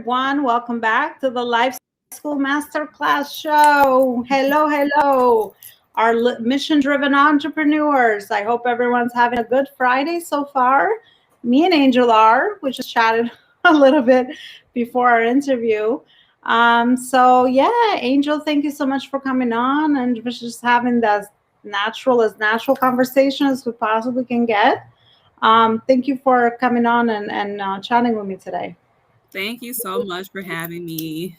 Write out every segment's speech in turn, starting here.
everyone. Welcome back to the Life School MasterClass show. Hello. Our mission-driven entrepreneurs. I hope everyone's having a good Friday so far. Me and Angel are. We just chatted a little bit before our interview. Angel, thank you so much for coming on and just having as natural conversation as we possibly can get. Thank you for coming on and chatting with me today. Thank you so much for having me.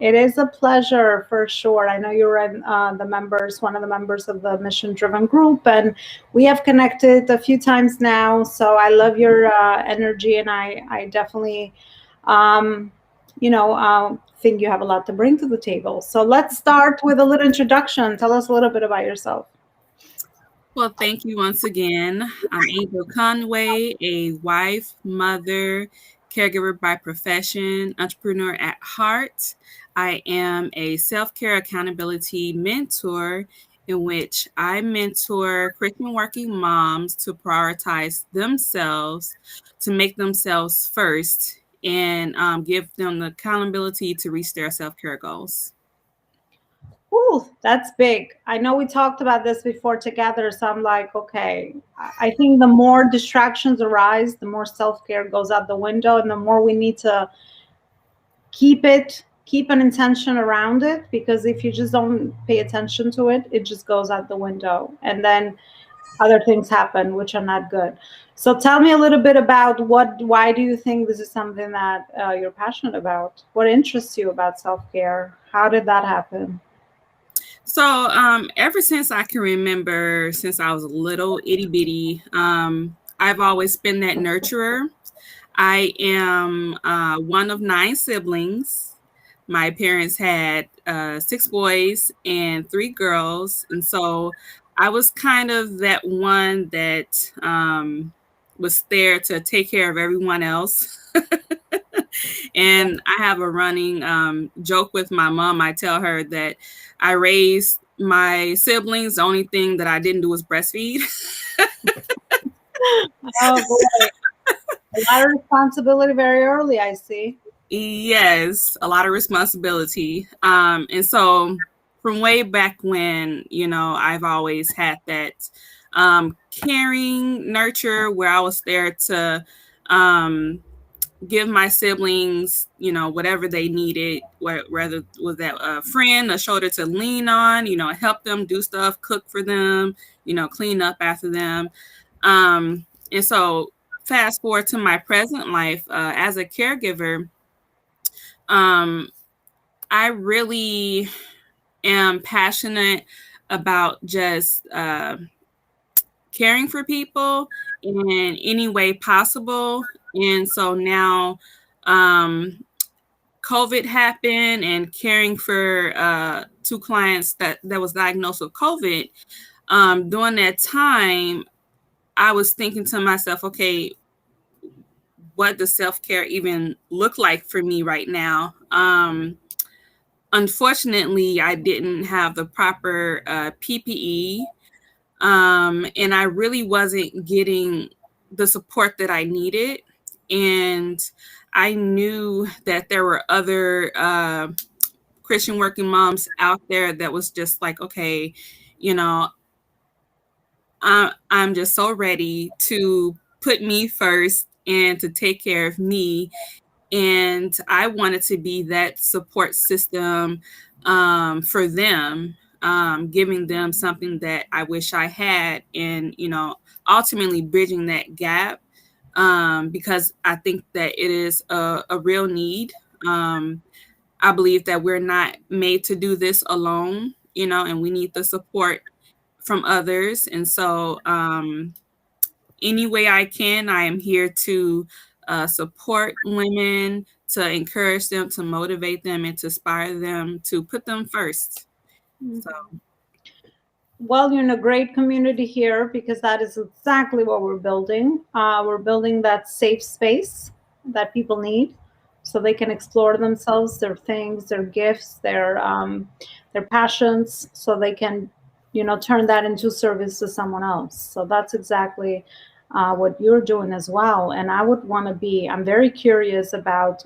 It is a pleasure for sure. I know you're one of the members of the Mission Driven group, and we have connected a few times now. So I love your energy, and I definitely, think you have a lot to bring to the table. So let's start with a little introduction. Tell us a little bit about yourself. Well, thank you once again. I'm Angel Conway, a wife, mother, caregiver by profession, entrepreneur at heart. I am a self-care accountability mentor in which I mentor Christian working moms to prioritize themselves, to make themselves first, and give them the accountability to reach their self-care goals. Ooh, that's big. I know we talked about this before together, so I'm like, okay, I think the more distractions arise, the more self-care goes out the window, and the more we need to keep an intention around it, because if you just don't pay attention to it, it just goes out the window. And then other things happen, which are not good. So tell me a little bit about why do you think this is something that you're passionate about? What interests you about self-care? How did that happen? So, ever since I can remember, since I was a little itty bitty, I've always been that nurturer. I am one of 9 siblings. My parents had 6 boys and 3 girls. And so I was kind of that one that was there to take care of everyone else. And I have a running joke with my mom. I tell her that I raised my siblings. The only thing that I didn't do was breastfeed. Oh boy. A lot of responsibility very early, I see. Yes, a lot of responsibility. And so from way back when, I've always had that caring nurture where I was there to give my siblings, whatever they needed, whether was that a friend, a shoulder to lean on, help them do stuff, cook for them, clean up after them. And so fast forward to my present life as a caregiver, I really am passionate about just caring for people in any way possible. And so now COVID happened, and caring for 2 clients that was diagnosed with COVID. During that time, I was thinking to myself, okay, what does self-care even look like for me right now? Unfortunately, I didn't have the proper PPE, and I really wasn't getting the support that I needed. And I knew that there were other Christian working moms out there that was just like, okay, I'm just so ready to put me first and to take care of me. And I wanted to be that support system for them, giving them something that I wish I had, and, ultimately bridging that gap, because I think that it is a real need. I believe that we're not made to do this alone, and we need the support from others. And so any way I can, I am here to support women, to encourage them, to motivate them, and to inspire them to put them first. So. Well, you're in a great community here, because that is exactly what we're building. We're building that safe space that people need, so they can explore themselves, their things, their gifts, their passions, so they can, turn that into service to someone else. So that's exactly what you're doing as well. And I would want to be, I'm very curious about,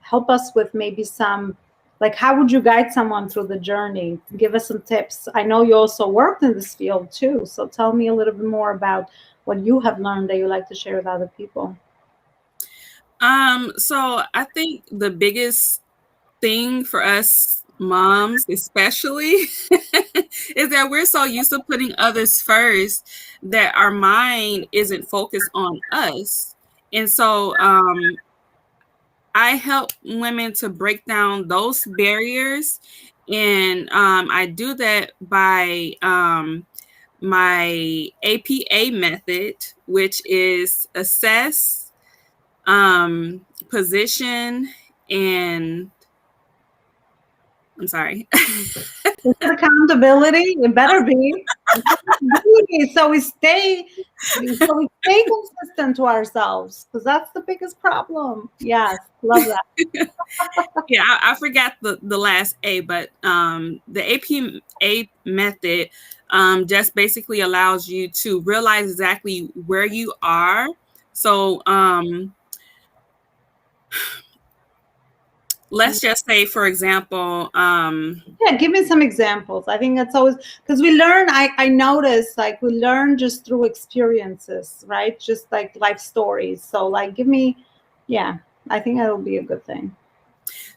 help us with maybe some, like, how would you guide someone through the journey? Give us some tips. I know you also worked in this field too. So tell me a little bit more about what you have learned that you like to share with other people. So I think the biggest thing for us moms, especially, is that we're so used to putting others first that our mind isn't focused on us. And so I help women to break down those barriers. And I do that by my APA method, which is assess, position, and I'm sorry. Accountability, it better be. So we stay consistent to ourselves, because that's the biggest problem. Yes, love that. Yeah, I forgot the last A, but the APA method just basically allows you to realize exactly where you are. So let's just say, for example, Yeah, give me some examples. I think that's always, because we learn, I notice, like, we learn just through experiences, right? Just like life stories. So like, give me, yeah, I think that'll be a good thing.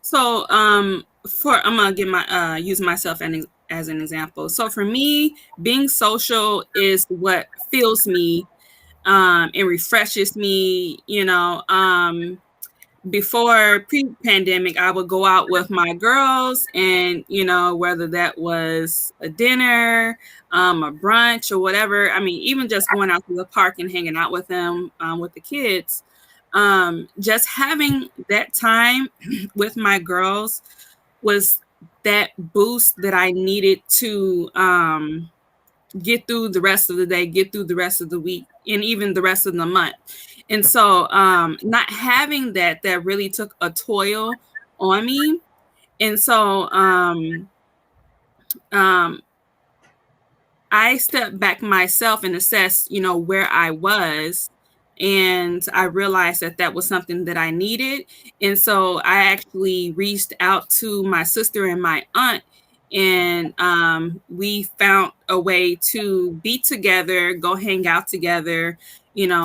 So I'm gonna give my use myself as an example. So for me, being social is what fills me and refreshes me, before pre-pandemic, I would go out with my girls, and whether that was a dinner, a brunch, or whatever. I mean, even just going out to the park and hanging out with them, with the kids. Just having that time with my girls was that boost that I needed to get through the rest of the day, get through the rest of the week, and even the rest of the month. And so not having that really took a toil on me. And so I stepped back myself and assessed, where I was. And I realized that that was something that I needed. And so I actually reached out to my sister and my aunt, and we found a way to be together, go hang out together,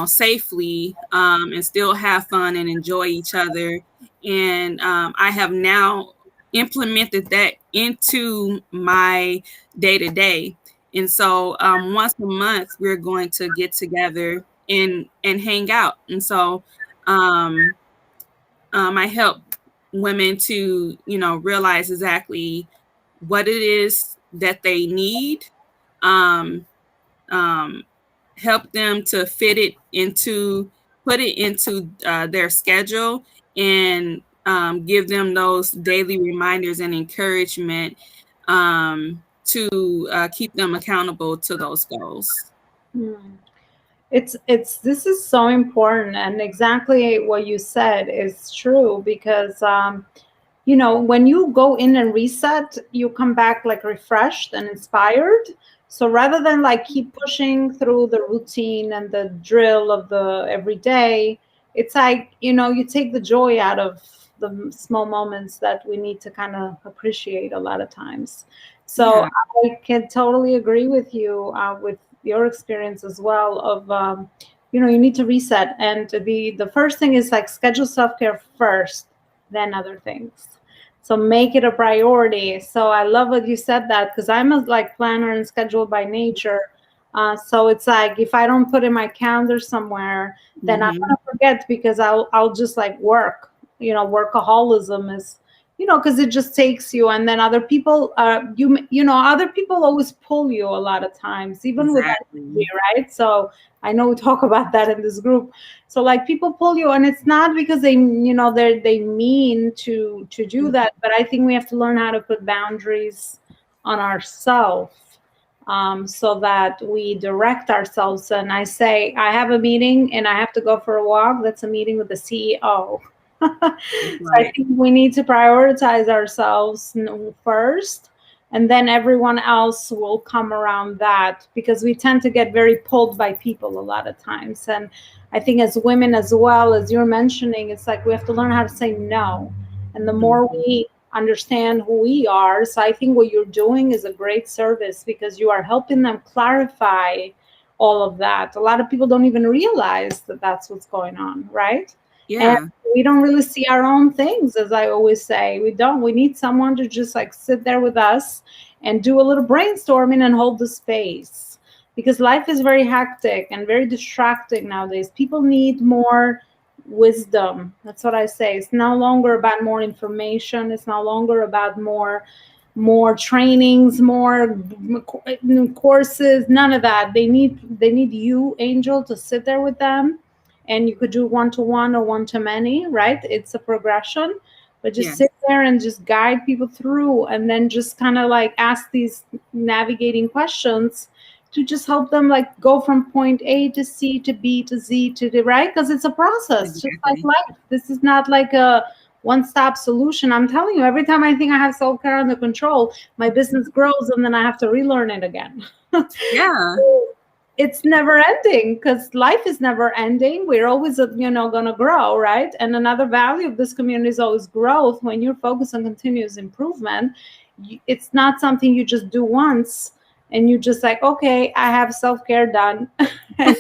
safely, and still have fun and enjoy each other. And I have now implemented that into my day to day. And so once a month, we're going to get together and hang out. And so I help women to, realize exactly what it is that they need, um, um, help them to put it into their schedule, and give them those daily reminders and encouragement to keep them accountable to those goals. It's this is so important, and exactly what you said is true, because when you go in and reset, you come back like refreshed and inspired. So rather than like keep pushing through the routine and the drill of the everyday, it's like, you take the joy out of the small moments that we need to kind of appreciate a lot of times. So Yeah. I can totally agree with you, with your experience as well of, you need to reset. And the first thing is like schedule self-care first, then other things. So make it a priority. So I love what you said, that, because I'm a like planner and schedule by nature. So it's like, if I don't put in my calendar somewhere, then I'm Mm-hmm. gonna forget, because I'll just like work. Workaholism is, because it just takes you, and then other people, other people always pull you a lot of times, even with energy, Exactly. right? So I know we talk about that in this group. So like, people pull you, and it's not because they mean to do that, but I think we have to learn how to put boundaries on ourselves, so that we direct ourselves. And I say, I have a meeting and I have to go for a walk. That's a meeting with the CEO. So I Right. think we need to prioritize ourselves first, and then everyone else will come around that, because we tend to get very pulled by people a lot of times. And I think as women as well, as you're mentioning, it's like we have to learn how to say no. And the more Mhm. we understand who we are, so I think what you're doing is a great service, because you are helping them clarify all of that. A lot of people don't even realize that that's what's going on, right? And Yeah, we don't really see our own things, as I always say. We don't. We need someone to just like sit there with us and do a little brainstorming and hold the space, because life is very hectic and very distracting nowadays. People need more wisdom. That's what I say. It's no longer about more information. It's no longer about more trainings, more courses, none of that. They need you, Angel, to sit there with them, and you could do one to one or one to many, right? It's a progression, but just yes, sit there and just guide people through, and then just kind of like ask these navigating questions to just help them like go from point A to C to B to Z to the right, because it's a process, just like exactly. life. This is not like a one-stop solution. I'm telling you, every time I think I have self-care under control, my business grows, and then I have to relearn it again. Yeah, It's never ending, because life is never ending. We're always going to grow, right? And another value of this community is always growth. When you're focused on continuous improvement, it's not something you just do once and you just like, okay, I have self-care done. And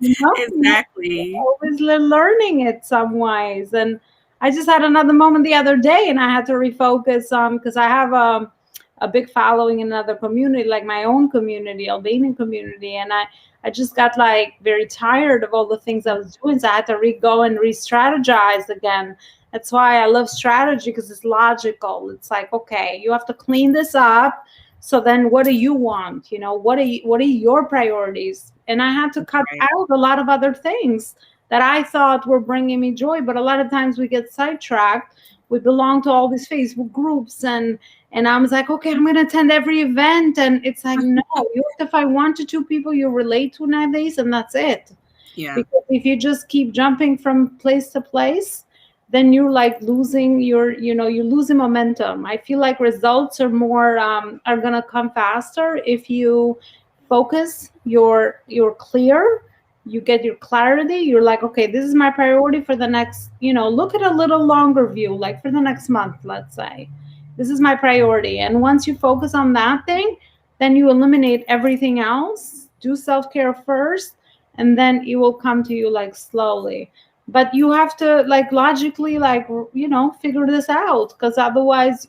you're exactly. always learning it some ways. And I just had another moment the other day, and I had to refocus on, because I have a big following in another community, like my own community, Albanian community, and I just got like very tired of all the things I was doing, so I had to go and re-strategize again. That's why I love strategy, because it's logical. It's like, okay, you have to clean this up. So then what do you want? What are your priorities? And I had to cut Right. out a lot of other things that I thought were bringing me joy. But a lot of times we get sidetracked. We belong to all these Facebook groups, and I was like, okay, I'm going to attend every event. And it's like, no, you have to find one to two people you relate to nowadays, and that's it. Yeah, Because if you just keep jumping from place to place, then you're like losing you're losing momentum. I feel like results are going to come faster if you focus, you're clear, you get your clarity, you're like, okay, this is my priority for the next, look at a little longer view, like for the next month, let's say. This is my priority. And once you focus on that thing, then you eliminate everything else. Do self care first, and then it will come to you like slowly. But you have to like logically, like, figure this out, because otherwise,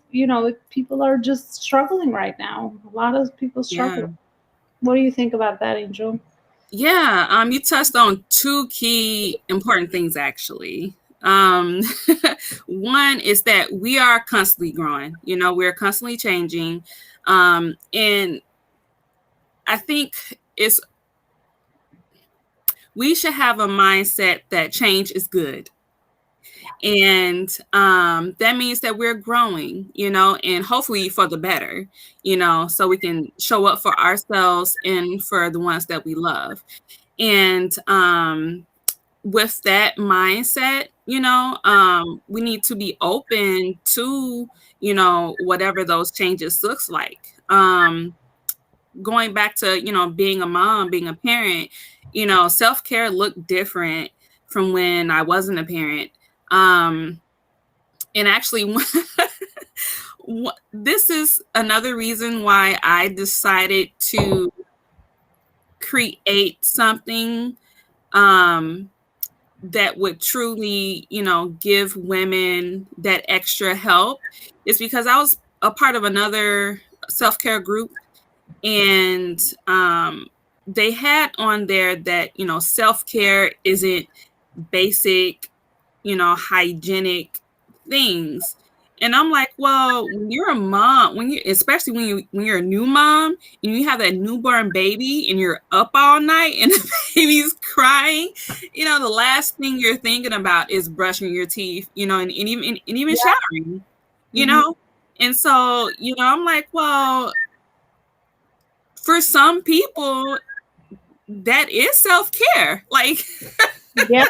people are just struggling right now. A lot of people yeah. struggle. What do you think about that, Angel? Yeah, you touched on two key important things actually. Um, one is that we are constantly growing. We're constantly changing, and I think it's we should have a mindset that change is good, and that means that we're growing. And hopefully for the better. So we can show up for ourselves and for the ones that we love, and with that mindset, we need to be open to, whatever those changes looks like. Going back to, being a mom, being a parent, self-care looked different from when I wasn't a parent. And actually, this is another reason why I decided to create something um, that would truly, give women that extra help, is because I was a part of another self-care group, and they had on there that, self-care isn't basic, hygienic things. And I'm like, well, when you're a mom, especially when you're a new mom and you have that newborn baby and you're up all night and the baby's crying, the last thing you're thinking about is brushing your teeth, and even Yeah. showering, you Mhm. know. And so, I'm like, well, for some people, that is self care. Like, Yes.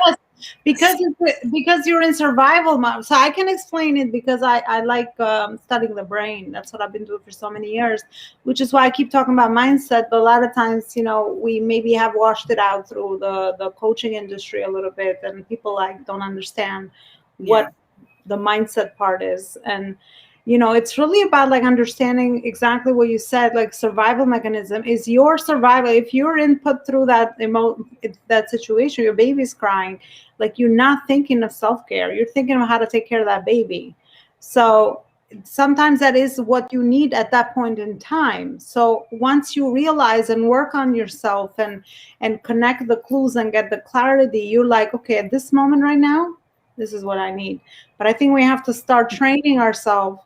because you're in survival mode. So I can explain it because I like studying the brain. That's what I've been doing for so many years, which is why I keep talking about mindset. But a lot of times, we maybe have washed it out through the coaching industry a little bit, and people like don't understand Yeah. what the mindset part is. And it's really about like understanding exactly what you said. Like survival mechanism is your survival. If you're input through that situation, your baby's crying, like you're not thinking of self-care, you're thinking of how to take care of that baby. So sometimes that is what you need at that point in time. So once you realize and work on yourself and connect the clues and get the clarity, you're like, okay, at this moment right now, this is what I need. But I think we have to start training ourselves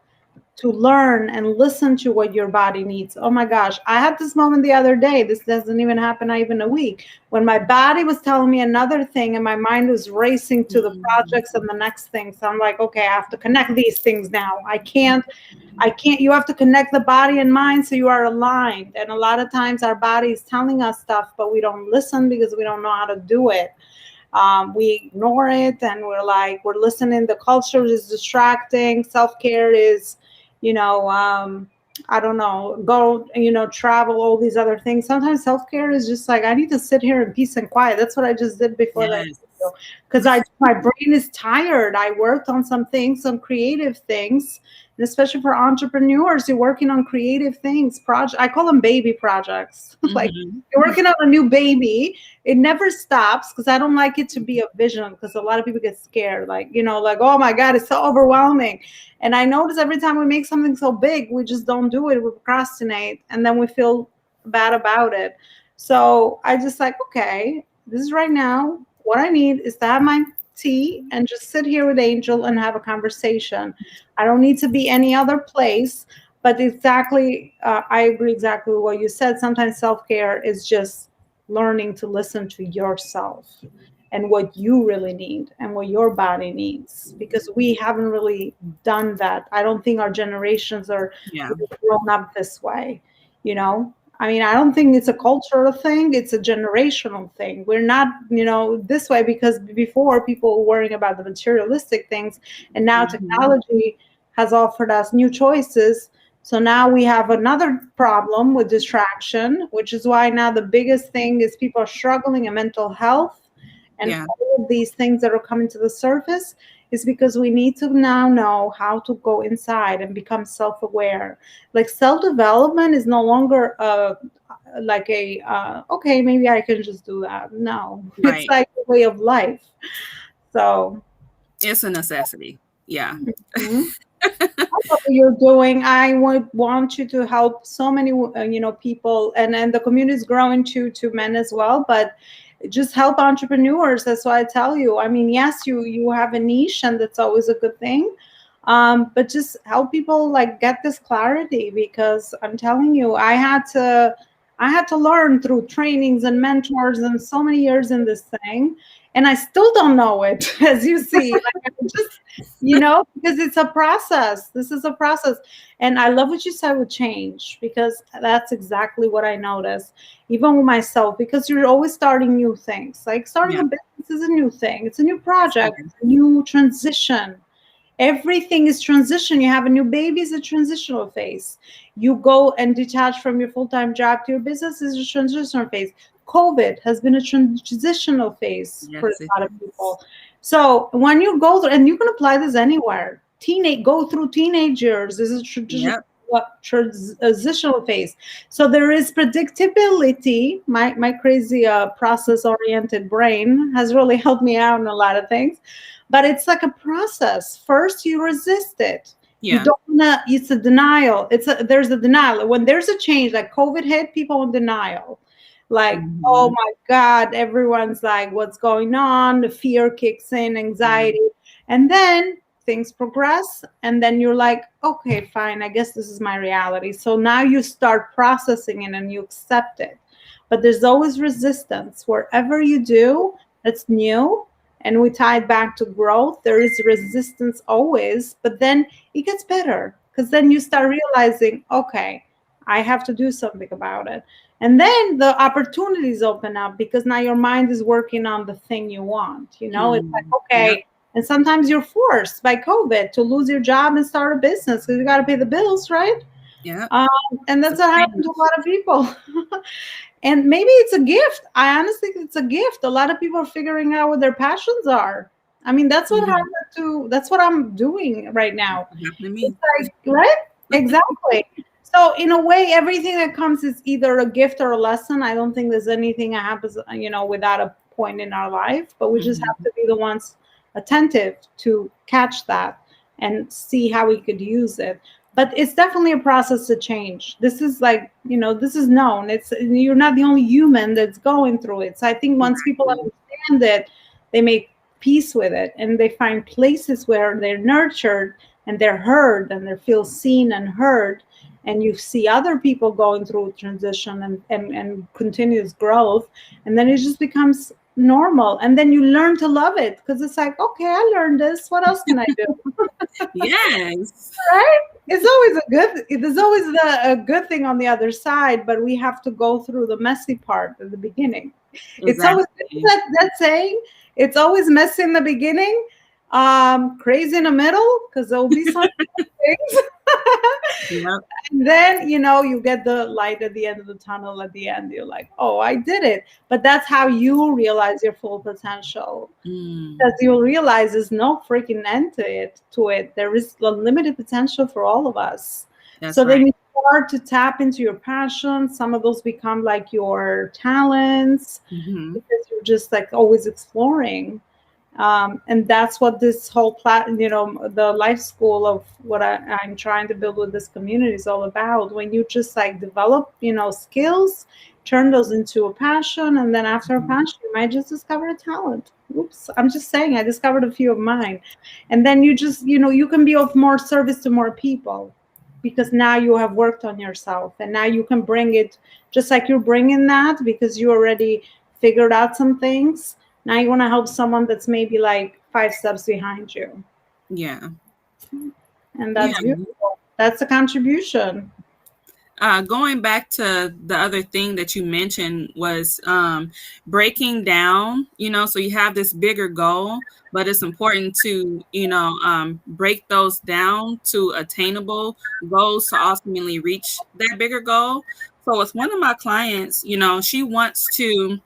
to learn and listen to what your body needs. Oh my gosh, I had this moment the other day. This doesn't even happen even a week, when my body was telling me another thing and my mind was racing to the Mhm. projects and the next thing. So I'm like, okay, I have to connect these things now. I can't, you have to connect the body and mind so you are aligned. And a lot of times our body is telling us stuff, but we don't listen because we don't know how to do it. We ignore it, and we're listening. The culture is distracting. Self-care is, I don't know, go, travel, all these other things. Sometimes self-care is just like, I need to sit here in peace and quiet. That's what I just did before that, Yes. because my brain is tired. I worked on some things, some creative things, and especially for entrepreneurs, you're working on creative things. I call them baby projects. Like Mhm. you're working on a new baby. It never stops, because I don't like it to be a vision, because a lot of people get scared, like, like, oh my God, it's so overwhelming. And I notice every time we make something so big, we just don't do it. We procrastinate, and then we feel bad about it. So I just like, okay, this is right now. What I need is to have my tea and just sit here with Angel and have a conversation. I don't need to be any other place. But exactly, I agree exactly with what you said. Sometimes self-care is just learning to listen to yourself and what you really need and what your body needs, because we haven't really done that. I don't think our generations are Yeah. really grown up this way, you know. I mean, I don't think it's a cultural thing, it's a generational thing. We're not, this way, because before people were worrying about the materialistic things, and now Mhm. technology has offered us new choices. So now we have another problem with distraction, which is why now the biggest thing is people are struggling in mental health, and Yeah. all of these things that are coming to the surface is because we need to now know how to go inside and become self-aware. Like self-development is no longer like okay, maybe I can just do that. No, it's Right. like a way of life. So It's a necessity. Yeah. mhm. What you're doing, I would want you to help so many people, and the community is growing to men as well, but just help entrepreneurs. That's why I tell you, I mean, yes, you have a niche, and that's always a good thing, but just help people like get this clarity, because I'm telling you, I had to learn through trainings and mentors and so many years in this thing, and I still don't know it. As you see, like I just, because it's a process. This is a process. And I love what you said with change, because that's exactly what I noticed, even with myself, because you're always starting new things. Like starting Yeah. a business is a new thing, it's a new project, Yes. it's a new transition. Everything is transition. You have a new baby, is a transitional phase. You go and detach from your full-time job to your business, is a transitional phase. COVID has been a transitional phase for a Yes, it lot of is. people. So when you go through, and you can apply this anywhere, go through teenage years, this is Yep. transitional phase. So there is predictability. My crazy process oriented brain has really helped me out in a lot of things, but it's like a process. First you resist it, you Yeah. don't wanna, it's a denial, there's a denial when there's a change. Like COVID hit, people in denial, like, oh Mhm. my God, everyone's like, what's going on? The fear kicks in, Yeah. anxiety, and then things progress, and then you're like, okay, fine, I guess this is my reality. So now you start processing it and you accept it. But there's always resistance wherever you do that's new, and we tie it back to growth. There is resistance always, but then it gets better, because then you start realizing, okay, I have to do something about it. And then the opportunities open up because now your mind is working on the thing you want. It's like, Yep. okay. And sometimes you're forced by COVID to lose your job and start a business because you got to pay the bills, right? Yep. Um, and It's that's a what happened to a change. lot of people. And maybe it's a gift. I honestly think it's a gift. A lot of people are figuring out what their passions are. I mean, that's what Mhm. happened to, that's what I'm doing right now. It happened to It's me. like, right? Exactly. So in a way, everything that comes is either a gift or a lesson. I don't think there's anything that happens, without a point in our life, but we just have Mhm. to be the ones attentive to catch that and see how we could use it. But it's definitely a process to change. This is like, this is known. You're not the only human that's going through it. So I think once people Exactly. understand it, they make peace with it and they find places where they're nurtured and they're heard and they feel seen and heard, and you see other people going through transition and continuous growth, and then it just becomes normal, and then you learn to love it because it's like, okay, I learned this, what else can I do? Yes. Right? It's always there's always a good thing on the other side, but we have to go through the messy part at the beginning. It's always Exactly. that saying, it's always messy in the beginning, crazy in the middle, because there'll be some things. Yep. And then, you get the light at the end of the tunnel at the end. You're like, oh, I did it. But that's how you realize your full potential. Because Mm, you'll realize there's no freaking end to it. There is unlimited potential for all of us. that's So then right. you start to tap into your passions. Some of those become like your talents Hmm. because you're just like always exploring. And that's what this whole the life school of what I'm trying to build with this community is all about. When you just like develop skills, turn those into a passion, and then after a passion you might just discover a talent. Oops, I'm just saying, I discovered a few of mine. And then you just you can be of more service to more people because now you have worked on yourself, and now you can bring it, just like you're bringing that because you already figured out some things. Now you want to help someone that's maybe like 5 steps behind you. Yeah. And Yeah. that's beautiful. That's a contribution. Going back to the other thing that you mentioned was breaking down, so you have this bigger goal, but it's important to, break those down to attainable goals to ultimately reach that bigger goal. So with one of my clients, she wants to,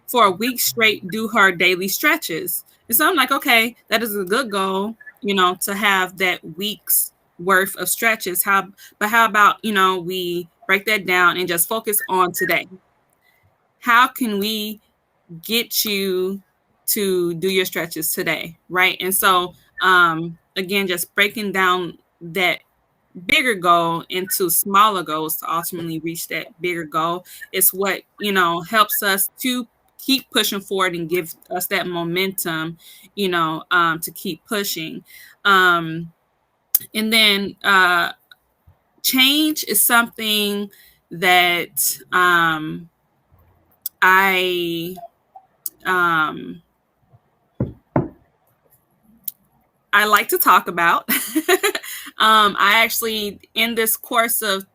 for a week straight, do her daily stretches. And so I'm like, okay, that is a good goal, to have that week's worth of stretches. But how about, we break that down and just focus on today? How can we get you to do your stretches today? Right. And so, again, just breaking down that bigger goal into smaller goals to ultimately reach that bigger goal is what helps us to keep pushing forward and give us that momentum to keep pushing. And then change is something that I um I like to talk about. I actually, in this course of,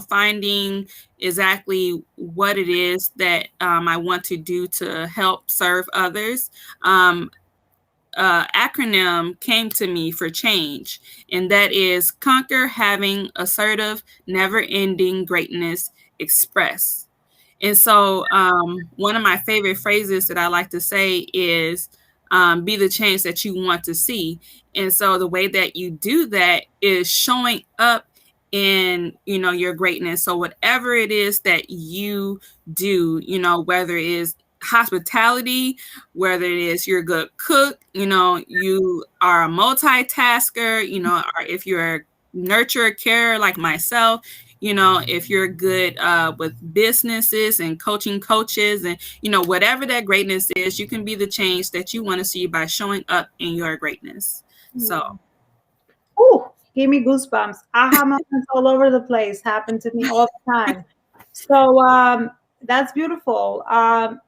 finding exactly what it is that I want to do to help serve others, acronym came to me for change, and that is conquer having assertive, never ending greatness express. And so, one of my favorite phrases that I like to say is be the change that you want to see. And so, the way that you do that is showing up in your greatness. So whatever it is that you do, whether it is hospitality, whether it is you're a good cook, you are a multitasker, or if you're a nurturer carer like myself, if you're good with businesses and coaching coaches, and whatever that greatness is, you can be the change that you want to see by showing up in your greatness. So Oh, gave me goosebumps. Aha moments all over the place happen to me all the time. So That's beautiful.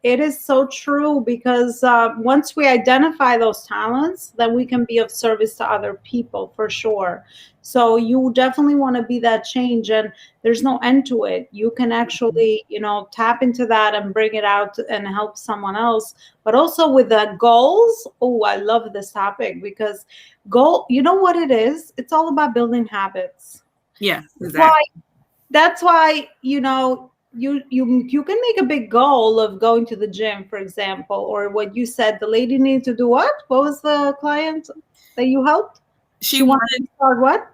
It is so true because once we identify those talents, then we can be of service to other people for sure. So you definitely want to be that change, and there's no end to it. You can actually, tap into that and bring it out and help someone else. But also with the goals. Oh, I love this topic because goal. You know what it is? It's all about building habits. Yeah, Why? exactly. That's why you can make a big goal of going to the gym, for example, or what you said, the lady needed to do what was the client that you helped? She She wanted wanted to start what?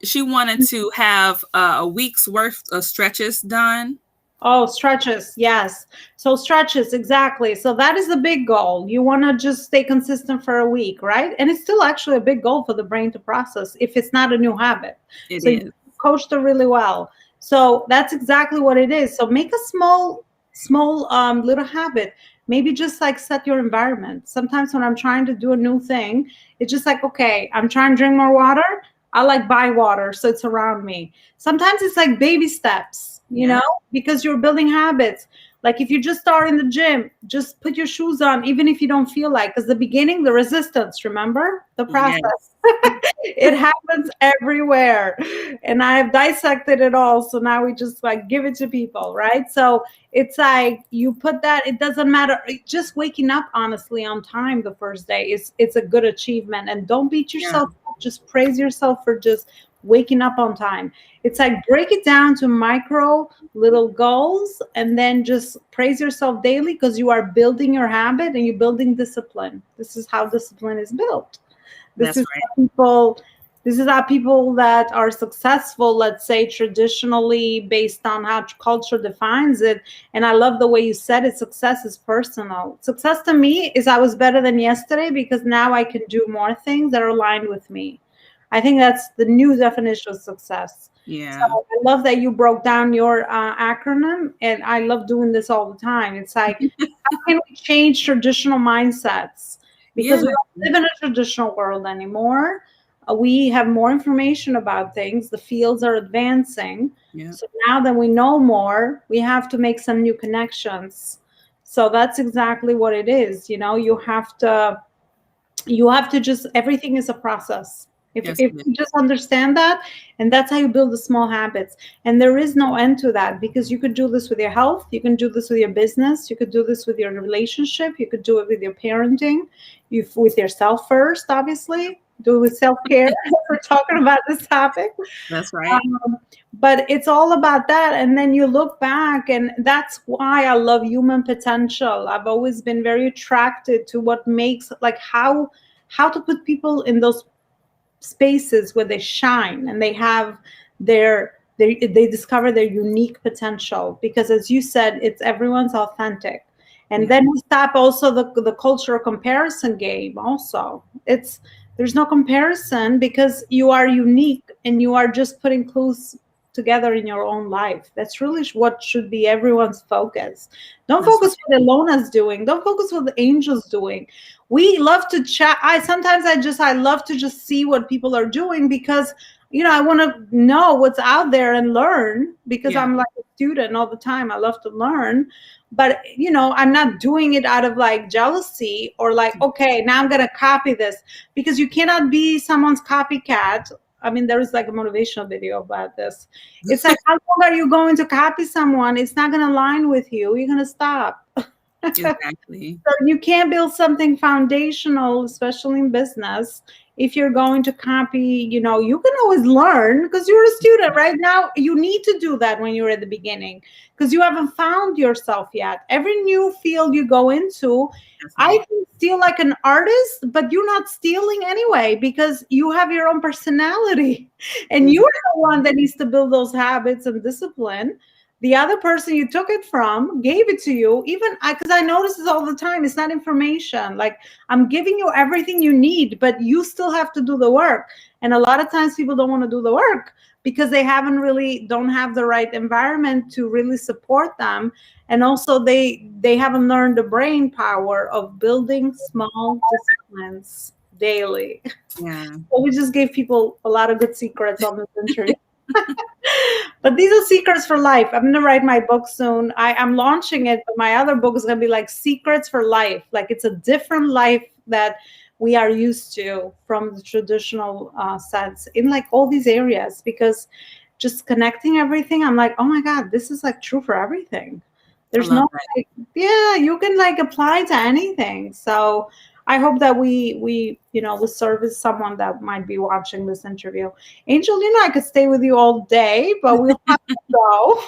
she wanted to have a week's worth of stretches done. Oh, stretches. Yes. So stretches, exactly. So that is a big goal. You want to just stay consistent for a week, right? And it's still actually a big goal for the brain to process if it's not a new habit. It So you is. coached it really well. So that's exactly what it is. So make a small little habit. Maybe just like set your environment. Sometimes when I'm trying to do a new thing, it's just like, okay, I'm trying to drink more water. I like buy water so it's around me. Sometimes it's like baby steps, Yeah. because you're building habits. Like if you just start in the gym, just put your shoes on, even if you don't feel like, because the beginning, the resistance, remember the process. Yes. It happens everywhere. And I have dissected it all. So now we just like give it to people, right? So it's like you put that, it doesn't matter. Just waking up honestly on time the first day is it's a good achievement. And don't beat Yeah. yourself up. Just praise yourself for just waking up on time. It's like break it down to micro little goals and then just praise yourself daily because you are building your habit and you're building discipline. This is how discipline is built. This That's is right. how people this is how people that are successful, let's say traditionally based on how culture defines it. And I love the way you said it, success is personal. Success to me is I was better than yesterday because now I can do more things that are aligned with me. I think that's the new definition of success. So Yeah. I love that you broke down your acronym, and I love doing this all the time. It's like, how can we change traditional mindsets? Yeah. Because we don't live in a traditional world anymore. We have more information about things. The fields are advancing. Yeah. So now that we know more, we have to make some new connections. So that's exactly what it is. You have to just, everything is a process. if, Yes, if it you is. just understand that, and that's how you build the small habits, and there is no end to that, because you could do this with your health, you can do this with your business, you could do this with your relationship, you could do it with your parenting, with yourself first, obviously do it with self-care. We're talking about this topic. That's right. um, but it's all about that, and then you look back, and that's why I love human potential. I've always been very attracted to what makes, like, how to put people in those spaces where they shine and they have they discover their unique potential, because as you said, it's everyone's authentic. And Yeah. then we stop also the cultural comparison game also. It's There's no comparison because you are unique and you are just putting clues together in your own life. That's really what should be everyone's focus. Don't That's focus what Ilona's doing, don't focus what the angel's doing. We love to chat. I love to just see what people are doing, because I want to know what's out there and learn, because yeah. I'm like a student all the time. I love to learn. But I'm not doing it out of like jealousy or like, okay, now I'm gonna copy this, because you cannot be someone's copycat. I mean, there is like a motivational video about this. It's like, how long are you going to copy someone? It's not gonna align with you. You're gonna stop. Exactly. So you can't build something foundational, especially in business, if you're going to copy. You can always learn because you're a student right now. You need to do that when you're at the beginning, because you haven't found yourself yet. Every new field you go into, That's I right. can steal like an artist, but you're not stealing anyway, because you have your own personality and you're the one Exactly. that needs to build those habits and discipline. The other person you took it from gave it to you. Even because I notice this all the time, it's not information. Like, I'm giving you everything you need, but you still have to do the work. And a lot of times people don't want to do the work because they don't have the right environment to really support them. And also they haven't learned the brain power of building small disciplines daily. Yeah. So we just gave people a lot of good secrets on this interview. But these are secrets for life. I'm gonna write my book soon. I'm launching it, but my other book is gonna be like secrets for life. Like it's a different life that we are used to from the traditional sense in like all these areas. Because just connecting everything, I'm like, oh my god, this is like true for everything. I There's love no that. like, yeah, you can like apply to anything. So I hope that we will service someone that might be watching this interview. Angel, I could stay with you all day, but we'll have to go.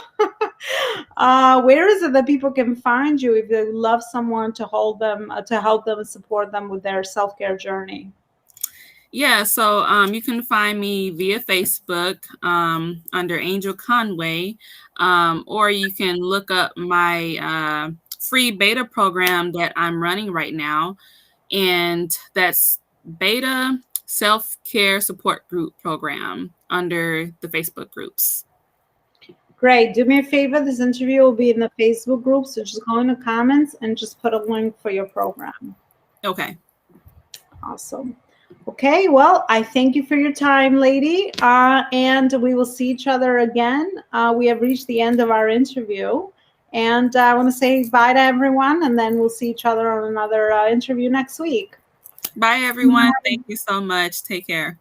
Where is it that people can find you if they love someone to hold them, to help them and support them with their self-care journey? Yeah, so you can find me via Facebook under Angel Conway, or you can look up my free beta program that I'm running right now, and that's Beta Self-Care Support Group Program under the Facebook groups. Great. Do me a favor. This interview will be in the Facebook group, so just go in the comments and just put a link for your program. Okay. Awesome. Okay, well, I thank you for your time, lady, and we will see each other again. We have reached the end of our interview, and I want to say bye to everyone, and then we'll see each other on another interview next week. Bye, everyone. Thank you so much. Take care.